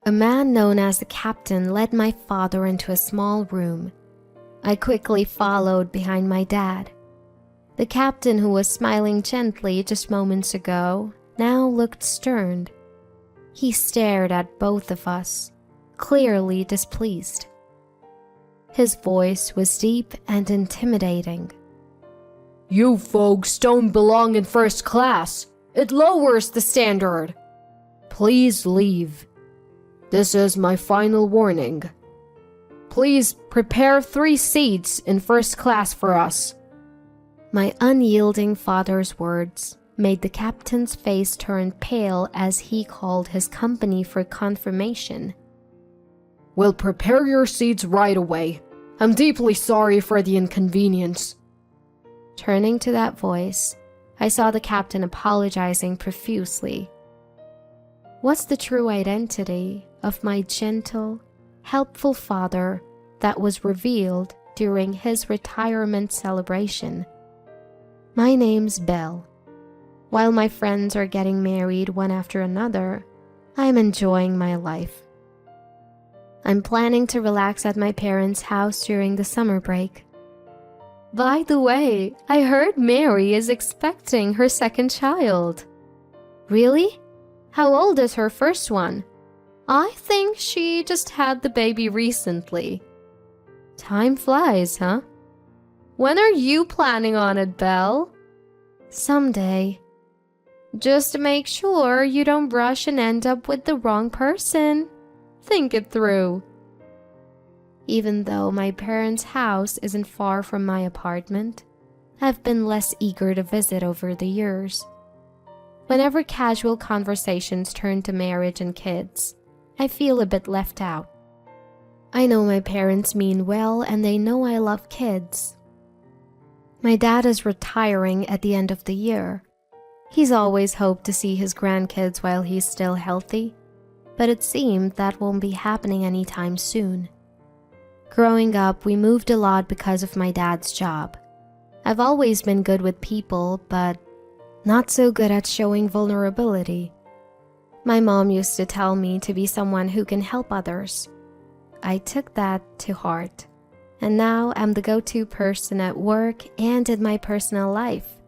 A man known as the captain led my father into a small room. I quickly followed behind my dad. The captain, who was smiling gently just moments ago, now looked stern. He stared at both of us, clearly displeased. His voice was deep and intimidating. "You folks don't belong in first class. It lowers the standard. Please leave. This is my final warning. Please prepare 3 seats in first class for us." My unyielding father's words made the captain's face turn pale as he called his company for confirmation. "We'll prepare your seats right away. I'm deeply sorry for the inconvenience." Turning to that voice, I saw the captain apologizing profusely. What's the true identity of my gentle, helpful father that was revealed during his retirement celebration? My name's Belle. While my friends are getting married one after another, I'm enjoying my life. I'm planning to relax at my parents' house during the summer break. By the way, I heard Mary is expecting her second child. Really? How old is her first one? I think she just had the baby recently. Time flies, huh? When are you planning on it, Belle? Someday. Just make sure you don't rush and end up with the wrong person. Think it through. Even though my parents' house isn't far from my apartment, I've been less eager to visit over the years. Whenever casual conversations turn to marriage and kids, I feel a bit left out. I know my parents mean well and they know I love kids. My dad is retiring at the end of the year. He's always hoped to see his grandkids while he's still healthy, but it seemed that won't be happening anytime soon. Growing up, we moved a lot because of my dad's job. I've always been good with people, but not so good at showing vulnerability. My mom used to tell me to be someone who can help others. I took that to heart, and now I'm the go-to person at work and in my personal life.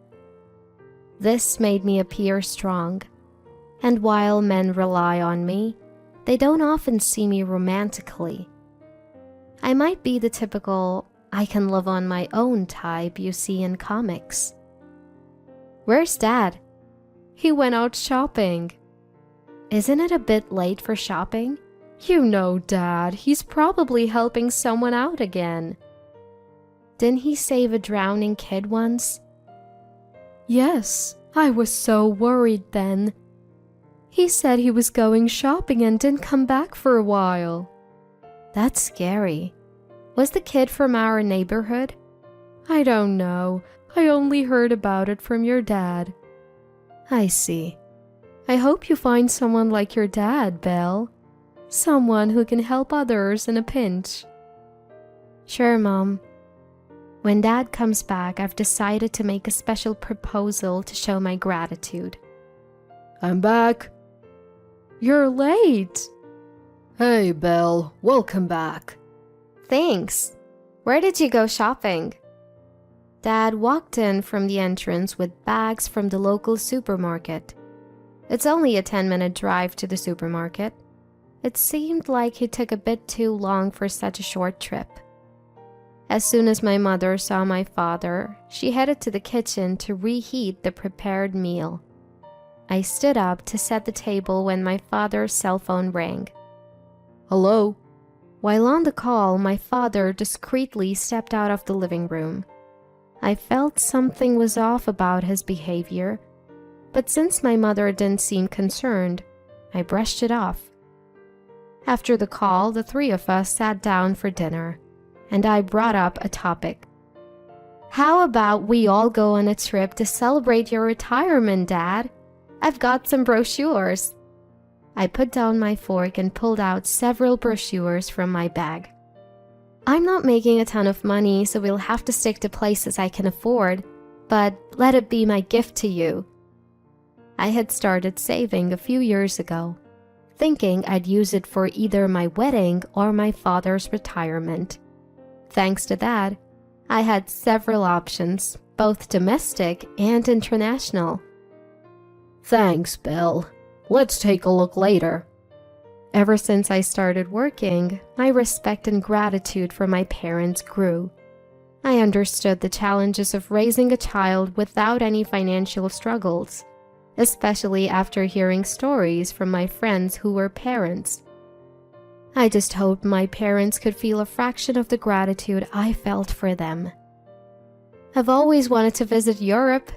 This made me appear strong, and while men rely on me, they don't often see me romantically. I might be the typical I can live on my own type you see in comics. Where's Dad? He went out shopping. Isn't it a bit late for shopping? You know, Dad, he's probably helping someone out again. Didn't he save a drowning kid once? Yes, I was so worried then. He said he was going shopping and didn't come back for a while. That's scary. Was the kid from our neighborhood? I don't know. I only heard about it from your dad. I see. I hope you find someone like your dad, Belle. Someone who can help others in a pinch. Sure, Mom. When Dad comes back, I've decided to make a special proposal to show my gratitude. I'm back. You're late. Hey, Belle. Welcome back. Thanks. Where did you go shopping? Dad walked in from the entrance with bags from the local supermarket. It's only a 10-minute drive to the supermarket. It seemed like he took a bit too long for such a short trip. As soon as my mother saw my father, she headed to the kitchen to reheat the prepared meal. I stood up to set the table when my father's cell phone rang. Hello? While on the call, my father discreetly stepped out of the living room. I felt something was off about his behavior, but since my mother didn't seem concerned, I brushed it off. After the call, the 3 of us sat down for dinner, and I brought up a topic. How about we all go on a trip to celebrate your retirement, Dad? I've got some brochures. I put down my fork and pulled out several brochures from my bag. I'm not making a ton of money, so we'll have to stick to places I can afford, but let it be my gift to you. I had started saving a few years ago. thinking I'd use it for either my wedding or my father's retirement. Thanks to that, I had several options, both domestic and international. Thanks, Belle. Let's take a look later. Ever since I started working, my respect and gratitude for my parents grew. I understood the challenges of raising a child without any financial struggles, especially after hearing stories from my friends who were parents. I just hoped my parents could feel a fraction of the gratitude I felt for them. I've always wanted to visit Europe.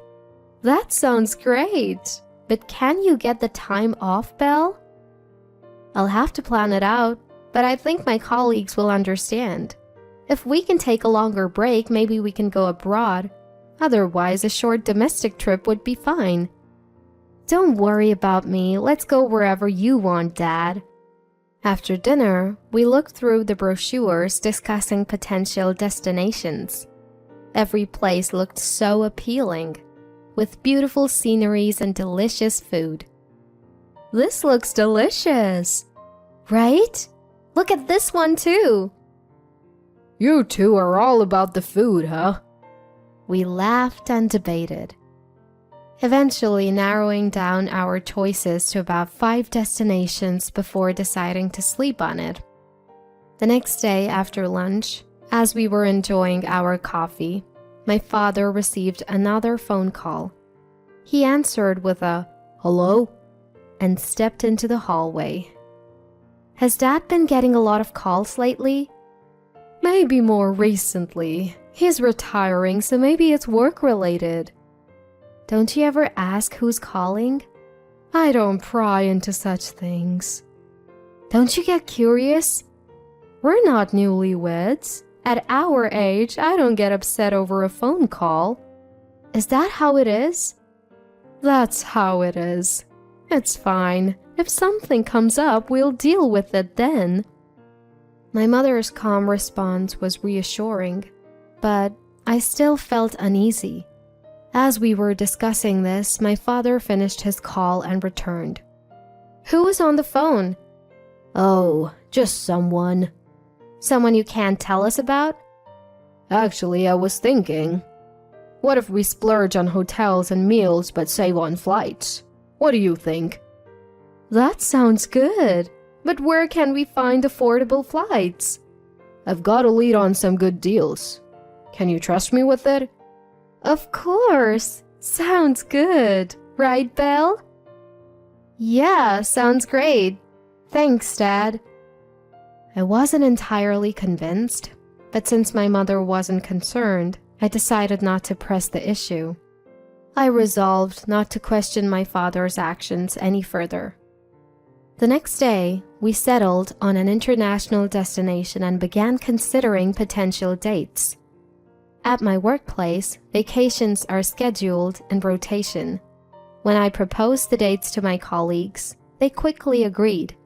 That sounds great, but can you get the time off, Belle? I'll have to plan it out, but I think my colleagues will understand. If we can take a longer break, maybe we can go abroad. Otherwise, a short domestic trip would be fine. Don't worry about me. Let's go wherever you want, Dad. After dinner, we looked through the brochures discussing potential destinations. Every place looked so appealing, with beautiful sceneries and delicious food. This looks delicious, right? Look at this one too. You two are all about the food, huh? We laughed and debated, eventually narrowing down our choices to about 5 destinations before deciding to sleep on it. The next day after lunch, as we were enjoying our coffee, my father received another phone call. He answered with a "Hello?" and stepped into the hallway. Has Dad been getting a lot of calls lately? Maybe more recently. He's retiring, so maybe it's work-related. Don't you ever ask who's calling? I don't pry into such things. Don't you get curious? We're not newlyweds. At our age, I don't get upset over a phone call. Is that how it is? That's how it is. It's fine. If something comes up, we'll deal with it then. My mother's calm response was reassuring, but I still felt uneasy. As we were discussing this, my father finished his call and returned. Who was on the phone? Oh, just someone. Someone you can't tell us about? Actually, I was thinking, what if we splurge on hotels and meals but save on flights? What do you think? That sounds good, but where can we find affordable flights? I've got a lead on some good deals. Can you trust me with it? Of course. Sounds good. Right, Belle? Yeah, sounds great. Thanks, Dad. I wasn't entirely convinced, but since my mother wasn't concerned, I decided not to press the issue. I resolved not to question my father's actions any further. The next day, we settled on an international destination and began considering potential dates. At my workplace, vacations are scheduled in rotation. When I proposed the dates to my colleagues, they quickly agreed.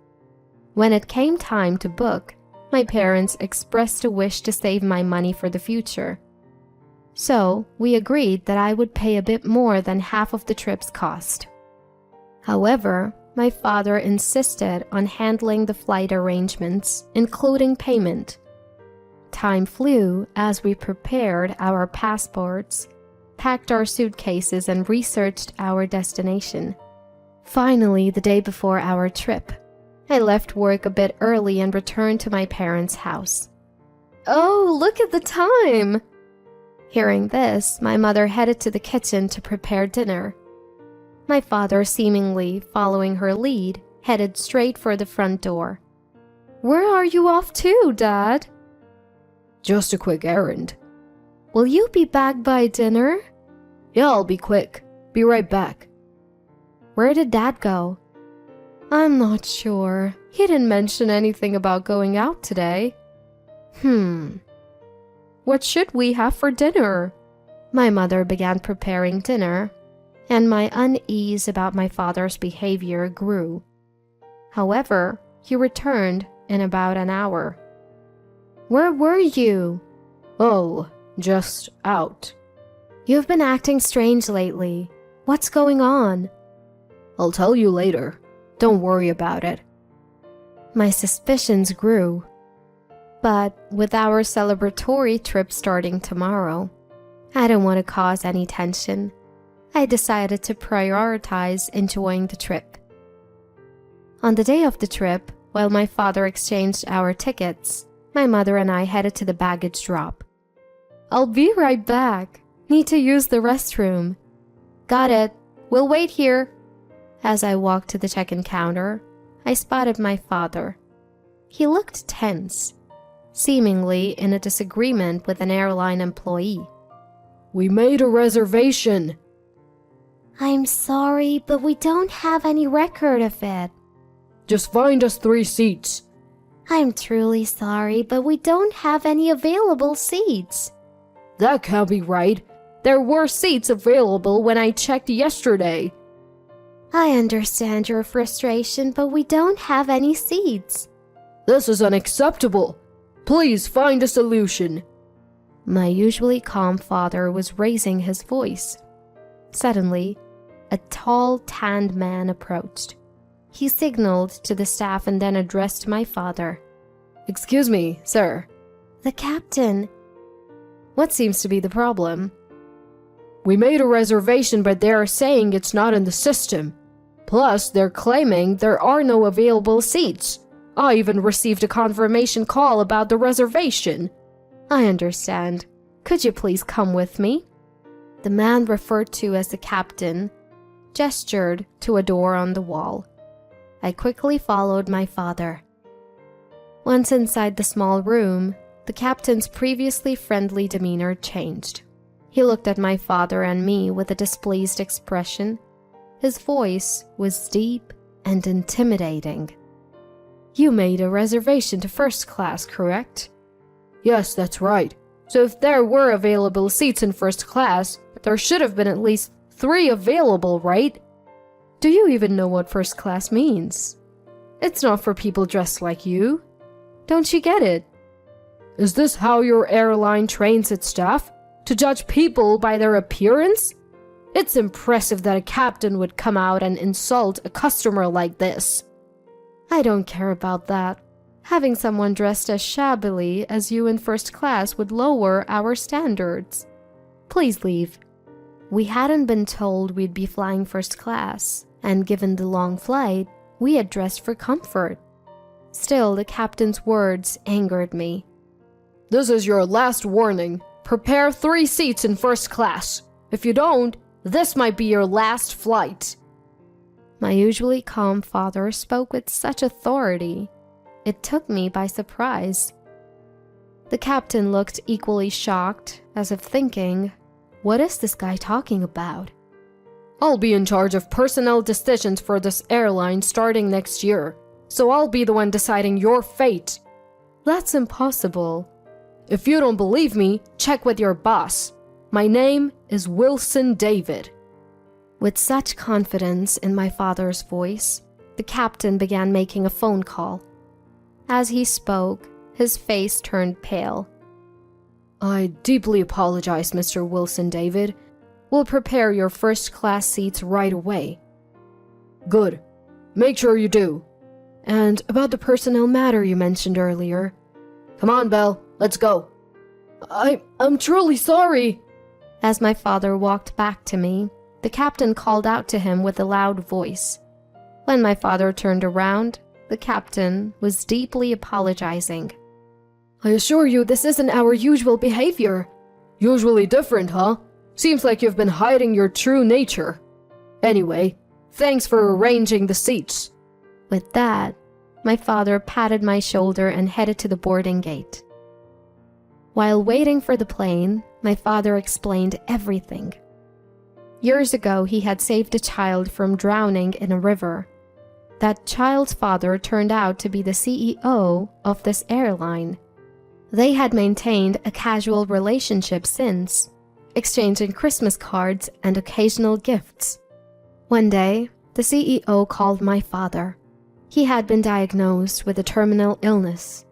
When it came time to book, my parents expressed a wish to save my money for the future. So, we agreed that I would pay a bit more than half of the trip's cost. However, my father insisted on handling the flight arrangements, including payment. Time flew as we prepared our passports, packed our suitcases, and researched our destination. Finally, the day before our trip, I left work a bit early and returned to my parents' house. Oh, look at the time! Hearing this, my mother headed to the kitchen to prepare dinner. My father, seemingly following her lead, headed straight for the front door. Where are you off to, Dad? Just a quick errand. Will you be back by dinner? Yeah, I'll be quick. Be right back. Where did Dad go? I'm not sure. He didn't mention anything about going out today. What should we have for dinner? My mother began preparing dinner, and my unease about my father's behavior grew. However, he returned in about an hour. Where were you? Oh, just out. You've been acting strange lately. What's going on? I'll tell you later. Don't worry about it. My suspicions grew. But with our celebratory trip starting tomorrow, I didn't want to cause any tension. I decided to prioritize enjoying the trip. On the day of the trip, while my father exchanged our tickets, my mother and I headed to the baggage drop. "I'll be right back. Need to use the restroom." "Got it. We'll wait here." As I walked to the check-in counter, I spotted my father. He looked tense, seemingly in a disagreement with an airline employee. "We made a reservation." "I'm sorry, but we don't have any record of it." "Just find us 3 seats." "I'm truly sorry, but we don't have any available seats." "That can't be right. There were seats available when I checked yesterday." "I understand your frustration, but we don't have any seats." "This is unacceptable. Please find a solution." My usually calm father was raising his voice. Suddenly, a tall, tanned man approached. He signaled to the staff and then addressed my father. "Excuse me, sir." "The captain." "What seems to be the problem?" "We made a reservation, but they are saying it's not in the system. Plus, they're claiming there are no available seats. I even received a confirmation call about the reservation." "I understand. Could you please come with me?" The man referred to as the captain gestured to a door on the wall. I quickly followed my father. Once inside the small room, the captain's previously friendly demeanor changed. He looked at my father and me with a displeased expression. His voice was deep and intimidating. "You made a reservation to first class, correct?" "Yes, that's right. So if there were available seats in first class, there should have been at least 3 available, right?" "Do you even know what first class means? It's not for people dressed like you. Don't you get it?" "Is this how your airline trains its staff? To judge people by their appearance? It's impressive that a captain would come out and insult a customer like this." "I don't care about that. Having someone dressed as shabbily as you in first class would lower our standards. Please leave." We hadn't been told we'd be flying first class, and given the long flight, we had dressed for comfort. Still, the captain's words angered me. "This is your last warning. Prepare 3 seats in first class. If you don't, this might be your last flight." My usually calm father spoke with such authority. It took me by surprise. The captain looked equally shocked, as if thinking, "What is this guy talking about?" "I'll be in charge of personnel decisions for this airline starting next year, so I'll be the one deciding your fate." "That's impossible." "If you don't believe me, check with your boss. My name is Wilson David." With such confidence in my father's voice, the captain began making a phone call. As he spoke, his face turned pale. "I deeply apologize, Mr. Wilson David. We'll prepare your first-class seats right away." "Good. Make sure you do. And about the personnel matter you mentioned earlier. Come on, Belle, let's go." I'm truly sorry." As my father walked back to me, the captain called out to him with a loud voice. When my father turned around, the captain was deeply apologizing. "I assure you this isn't our usual behavior." "Usually different, huh? Seems like you've been hiding your true nature. Anyway, thanks for arranging the seats." With that, my father patted my shoulder and headed to the boarding gate. While waiting for the plane, my father explained everything. Years ago, he had saved a child from drowning in a river. That child's father turned out to be the CEO of this airline. They had maintained a casual relationship since, exchanging Christmas cards and occasional gifts. One day, the CEO called my father. He had been diagnosed with a terminal illness.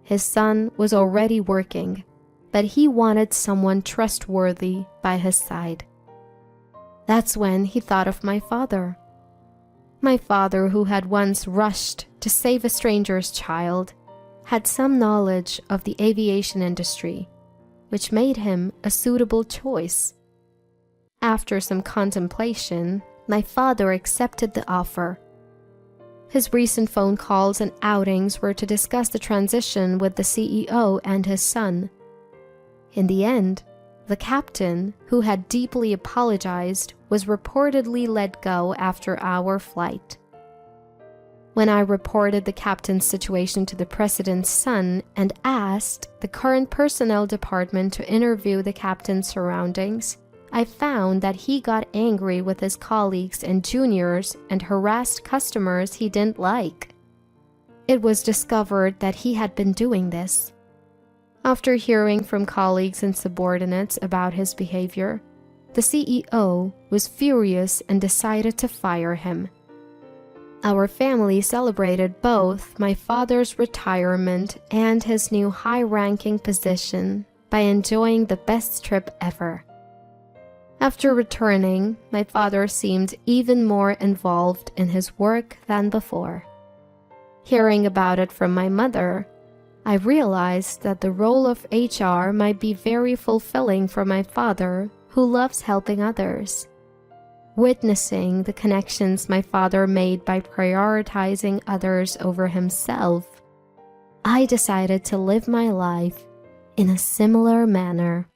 His son was already working, but he wanted someone trustworthy by his side. That's when he thought of my father. My father, who had once rushed to save a stranger's child, had some knowledge of the aviation industry, which made him a suitable choice. After some contemplation, my father accepted the offer. His recent phone calls and outings were to discuss the transition with the CEO and his son. In the end, the captain, who had deeply apologized, was reportedly let go after our flight. When I reported the captain's situation to the president's son and asked the current personnel department to interview the captain's surroundings, I found that he got angry with his colleagues and juniors and harassed customers he didn't like. It was discovered that he had been doing this. After hearing from colleagues and subordinates about his behavior, the CEO was furious and decided to fire him. Our family celebrated both my father's retirement and his new high-ranking position by enjoying the best trip ever. After returning, my father seemed even more involved in his work than before. Hearing about it from my mother, I realized that the role of HR might be very fulfilling for my father, who loves helping others. Witnessing the connections my father made by prioritizing others over himself, I decided to live my life in a similar manner.